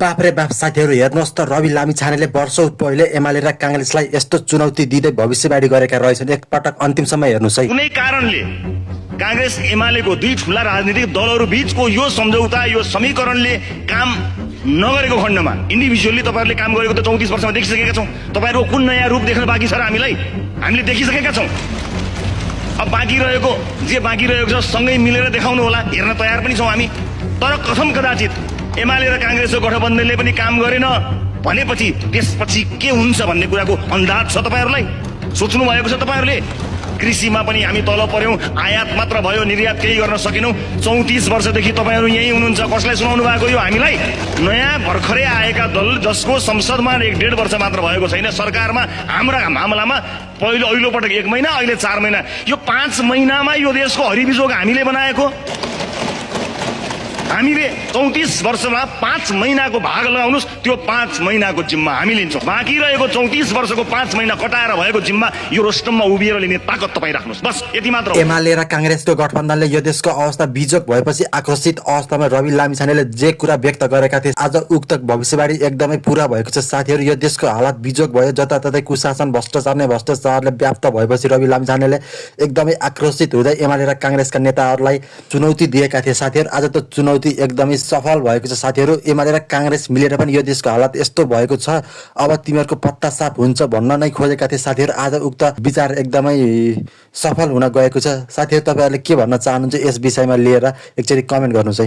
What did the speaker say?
बाफ्रे बाफ साथीहरू हेर्नुहोस् त रवि लामिछानेले वर्षौं पहिले एमाले र कांग्रेसलाई यस्तो चुनौती दिँदै भविष्यवाणी गरेका रहेछन्। एकपटक अन्तिमसम्म हेर्नुहोस् है। कुनै कारणले कांग्रेस एमालेको दुई ठूला राजनीतिक दलहरू बीचको यो सम्झौता यो समीकरणले काम नगरेको खण्डमा इन्डिभिजुअली तपाईहरुले काम गरेको त 34 वर्षमा देखिसकेका छौं। तपाईहरुको कुन नयाँ रूप देख्न बाँकी छ र हामीले देखिसकेका छौं। अब बाँकी रहेको छ सँगै मिलेर देखाउनु होला, हेर्न तयार पनि छौं हामी। तर कथम कदाचित एमाले र कांग्रेसको गठबन्धनले पनि काम गरेन भनेपछि त्यसपछि के हुन्छ भन्ने कुराको अन्दाज छ तपाईहरुलाई? सोच्नु भएको छ तपाईहरुले? कृषिमा पनि हामी तल पर्यौं, आयात मात्र भयो, निर्यात केही गर्न सकेनौं। 34 वर्षदेखि तपाईहरु यही हुनुहुन्छ। कसलाई सुनाउनु भएको यो हामीलाई? नयाँ भर्खरै आएका दल जसको संसदमा 1.5 वर्ष मात्र भएको छैन, सरकारमा हाम्रा मामलामा पहिलो पटक 1 महिना, अहिले 4 महिना। यो 5 महिनामा यो देशको हरिबिजोग हामीले बनाएको। हामीले 34 वर्षमा 5 महिनाको भाग लगाउनुस्, त्यो 5 महिनाको जिम्मा हामी लिन्छौं। बाँकी रहेको 34 वर्षको 5 महिना कटाएर भएको जिम्मा यो रोस्टममा उभिएर लिने ताकत तपाई राख्नुस्। बस यति मात्र हो। एमाले र कांग्रेसको गठबन्धनले यो देशको अवस्था बिजोग भएपछि आक्रोशित अवस्थामा रवि लामिछानेले जे कुरा व्यक्त गरेका थिए, आज उक्त भविष्यवाणी एकदमै पूरा भएको छ। साथीहरू, यो देशको हालत बिजोग भयो। जताततै कुशासन भ्रष्टाचारले व्याप्त भएपछि रवि लामिछानेले एकदमै आक्रोशित हुँदै एमाले र कांग्रेसका नेताहरूलाई चुनौती दिएका थिए। साथीहरू, आज त चुनौती एकदमै सफल भएको छ। साथीहरू, एमाले र कांग्रेस मिलेर पनि यो देशको हालत यस्तो भएको छ, अब तिमीहरूको पत्ता साफ हुन्छ भन्न नै खोजेका थिए। साथीहरू, आज उक्त विचार एकदमै सफल हुन गएको छ। साथीहरू, तपाईहरुले के भन्न चाहनुहुन्छ यस विषयमा लिएर एकचोटि कमेन्ट गर्नुहोस् है।